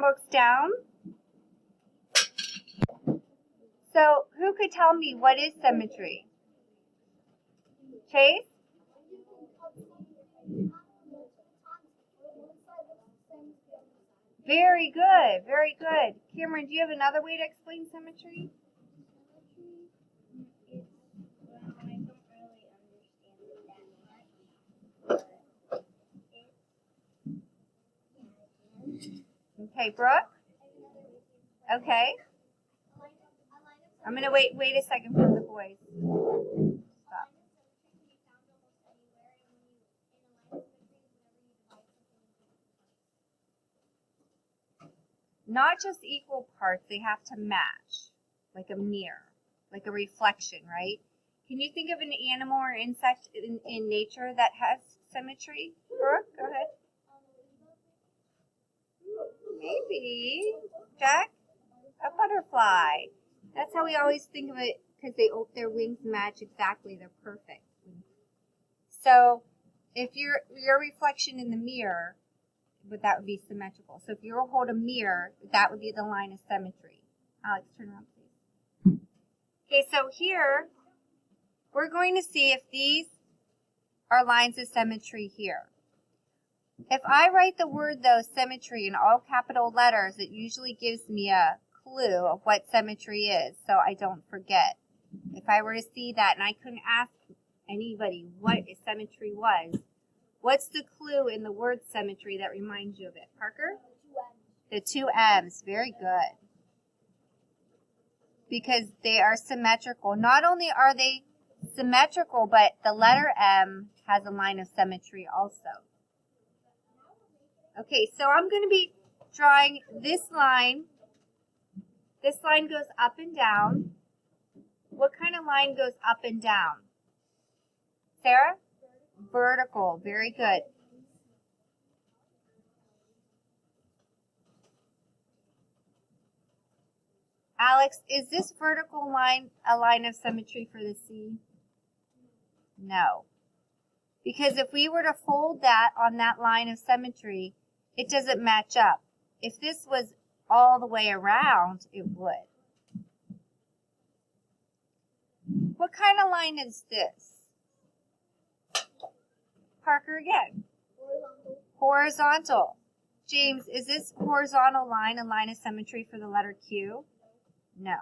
books down. So who could tell me what is symmetry? Chase? Very good, very good. Cameron, do you have another way to explain symmetry? Okay, Brooke? Okay. I'm going to wait a second for the boys. Stop. Not just equal parts, they have to match, like a mirror, like a reflection, right? Can you think of an animal or insect in nature that has symmetry? Brooke, go ahead. Maybe. Jack? A butterfly. That's how we always think of it, because their wings match exactly. They're perfect. So if your reflection in the mirror, that would be symmetrical. So if you hold a mirror, that would be the line of symmetry. Alex, turn around, please. Okay, so here, we're going to see if these are lines of symmetry here. If I write the word, though, symmetry in all capital letters, it usually gives me a clue of what symmetry is, so I don't forget. If I were to see that and I couldn't ask anybody what a symmetry was, what's the clue in the word symmetry that reminds you of it? Parker? The two M's. Very good. Because they are symmetrical. Not only are they symmetrical, but the letter M has a line of symmetry also. Okay, so I'm going to be drawing this line. This line goes up and down. What kind of line goes up and down? Sarah? Vertical. Very good. Alex, is this vertical line a line of symmetry for the C? No. Because if we were to fold that on that line of symmetry, it doesn't match up. If this was all the way around, it would. What kind of line is this? Parker again. Horizontal. James, is this horizontal line a line of symmetry for the letter Q? No.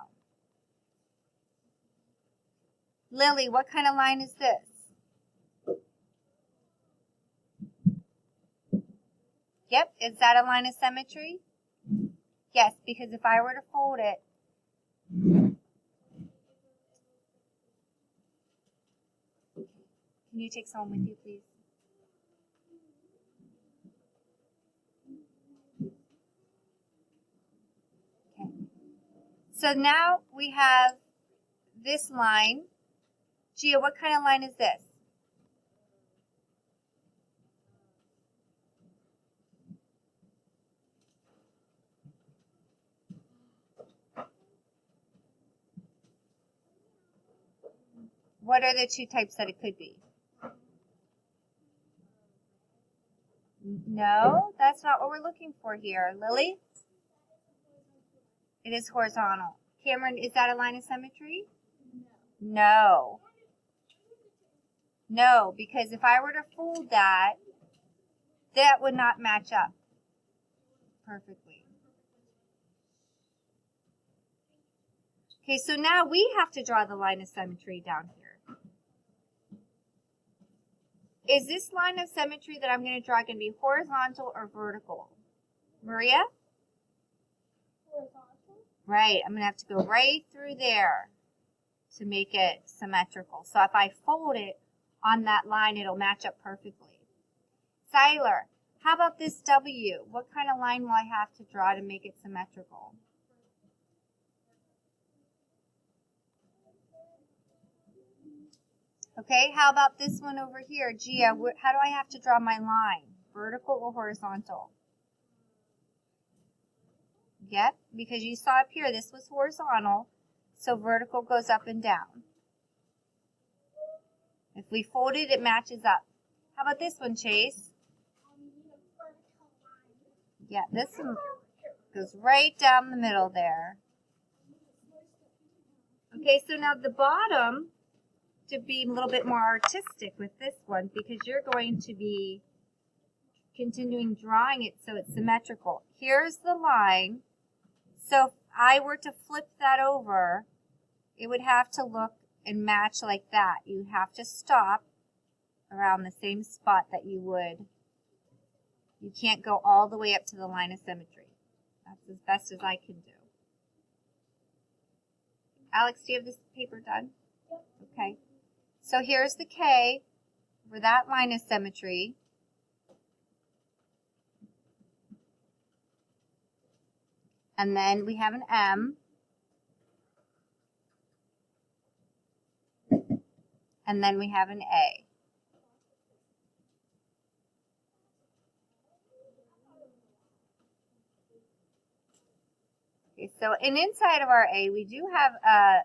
Lily, what kind of line is this? Yep, is that a line of symmetry? Yes, because if I were to fold it, can you take someone with you, please? Okay. So now we have this line. Gia, what kind of line is this? What are the two types that it could be? No, that's not what we're looking for here. Lily? It is horizontal. Cameron, is that a line of symmetry? No. No, because if I were to fold that, that would not match up perfectly. Okay, so now we have to draw the line of symmetry down here. Is this line of symmetry that I'm going to draw going to be horizontal or vertical? Maria? Horizontal. Right, I'm going to have to go right through there to make it symmetrical. So if I fold it on that line, it'll match up perfectly. Siler, how about this W? What kind of line will I have to draw to make it symmetrical? Okay, how about this one over here? Gia, how do I have to draw my line? Vertical or horizontal? Yep, because you saw up here, this was horizontal, so vertical goes up and down. If we fold it, it matches up. How about this one, Chase? Yeah, this one. Goes right down the middle there. Okay, so now the bottom, to be a little bit more artistic with this one, because you're going to be continuing drawing it so it's symmetrical. Here's the line. So if I were to flip that over, it would have to look and match like that. You have to stop around the same spot that you would. You can't go all the way up to the line of symmetry. That's as best as I can do. Alex, do you have this paper done? Okay. So here's the K for that line of symmetry. And then we have an M. And then we have an A. Okay, so and inside of our A, we do have a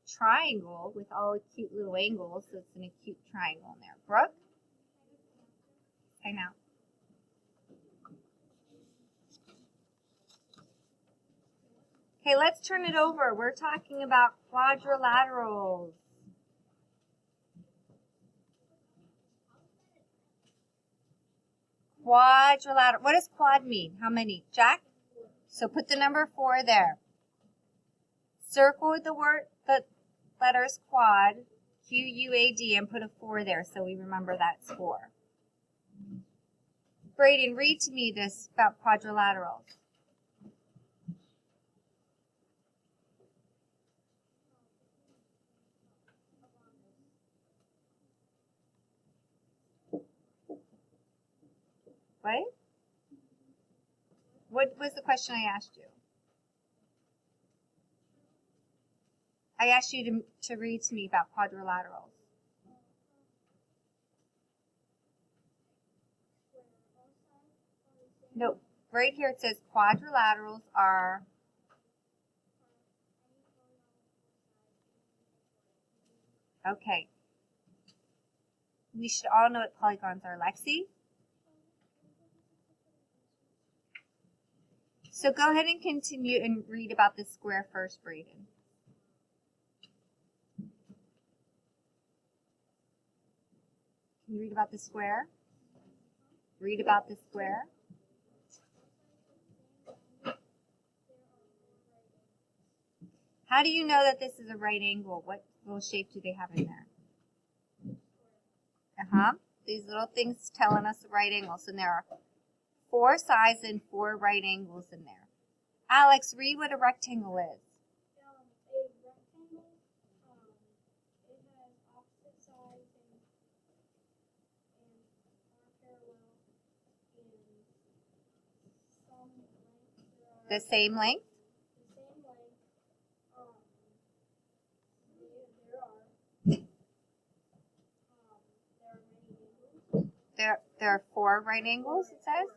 triangle with all the cute little angles, so it's an acute triangle in there. Brooke? I know. Okay, let's turn it over. We're talking about quadrilaterals. Quadrilateral. What does quad mean? How many? Jack? So put the number 4 there. Circle the letters quad, Q-U-A-D, and put a 4 there so we remember that's 4. Brayden, read to me this about quadrilaterals. What was the question I asked you? I asked you to read to me about quadrilaterals. No, right here it says quadrilaterals are. Okay. We should all know what polygons are. Lexi? So go ahead and continue and read about the square first, Brayden. Can you read about the square? Read about the square. How do you know that this is a right angle? What little shape do they have in there? These little things telling us the right angles. And there are 4 sides and 4 right angles in there. Alex, read what a rectangle is. A rectangle, it has opposite sides and are parallel in some length. The same length? The same length. There are There are 4 right angles, it says.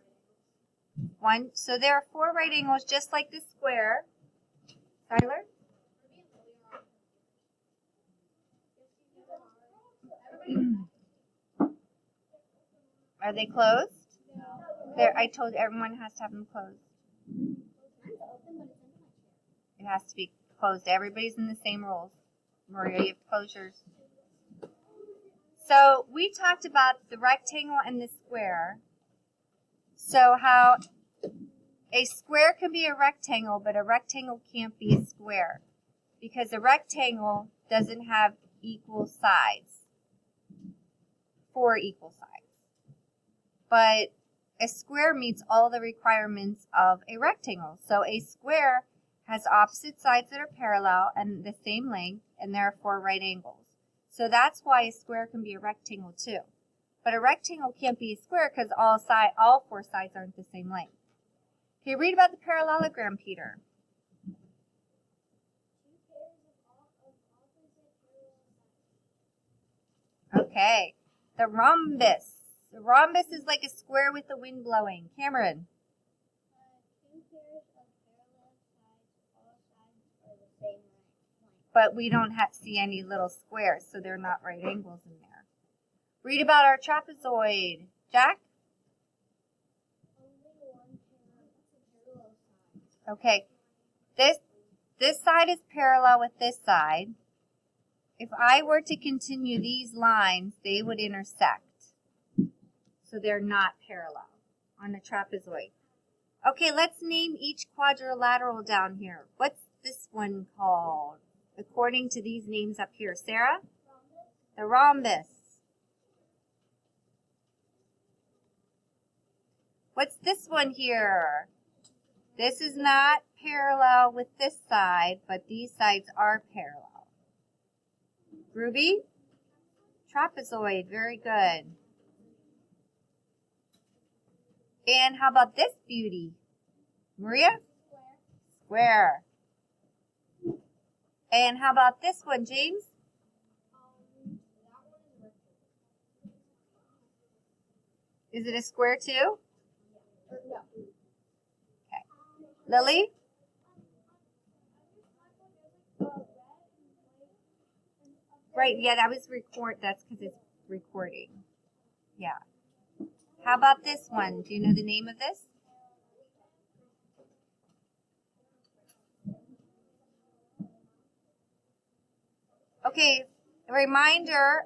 So there are 4 right angles just like the square. Tyler? Are they closed? I told everyone has to have them closed. It has to be closed. Everybody's in the same rules. Maria, you have to close yours. So we talked about the rectangle and the square. So how a square can be a rectangle, but a rectangle can't be a square because a rectangle doesn't have equal sides, 4 equal sides. But a square meets all the requirements of a rectangle. So a square has opposite sides that are parallel and the same length, and there are 4 right angles. So that's why a square can be a rectangle too. But a rectangle can't be a square because all 4 sides aren't the same length. Okay, read about the parallelogram, Peter. Okay, the rhombus. The rhombus is like a square with the wind blowing. Cameron. 2 pairs of parallel sides, all sides are the same length. But we don't see any little squares, so they're not right angles in there. Read about our trapezoid. Jack? Only 1 pair of parallel sides. Okay, this side is parallel with this side. If I were to continue these lines, they would intersect. So they're not parallel on a trapezoid. Okay, let's name each quadrilateral down here. What's this one called? According to these names up here. Sarah? The rhombus. What's this one here? This is not parallel with this side, but these sides are parallel. Ruby? Trapezoid. Very good. And how about this beauty? Maria? Square. And how about this one, James? Is it a square too? No. Okay. Lily? Right, yeah, that was record. That's because it's recording. Yeah. How about this one? Do you know the name of this? Okay, a reminder,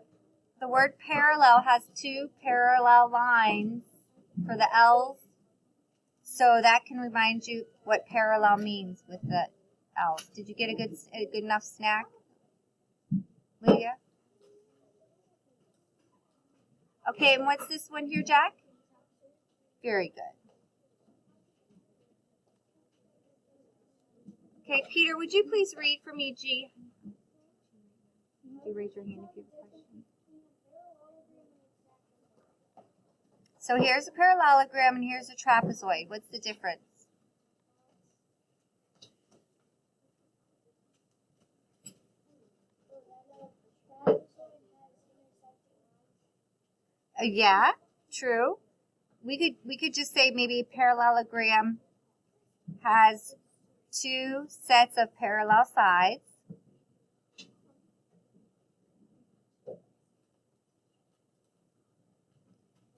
the word parallel has two parallel lines for the L's. So that can remind you what parallel means with the L's. Did you get a good enough snack, Lydia? Okay, and what's this one here, Jack? Very good. Okay, Peter, would you please read for me G? You raise your hand if you have a question. So here's a parallelogram and here's a trapezoid. What's the difference? Yeah, true. We could just say maybe a parallelogram has two sets of parallel sides.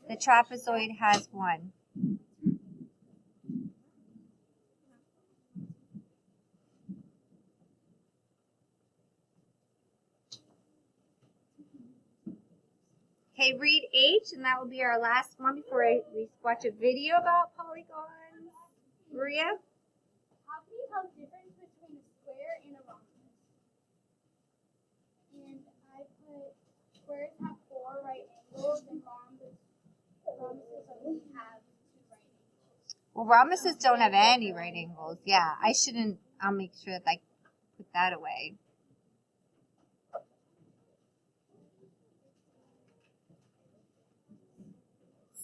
The trapezoid has one. Okay, read H, and that will be our last one before we watch a video about polygons. Maria? How can you tell the difference between a square and a rhombus? And I put squares have 4 right angles and rhombuses only have 2 right angles. Well, rhombuses don't have any right angles. Yeah, I'll make sure that I put that away.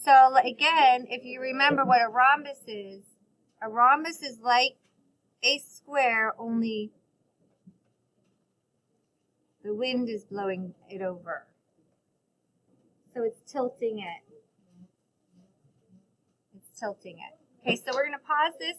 So again, if you remember what a rhombus is like a square, only the wind is blowing it over. So it's tilting it. Okay, so we're going to pause this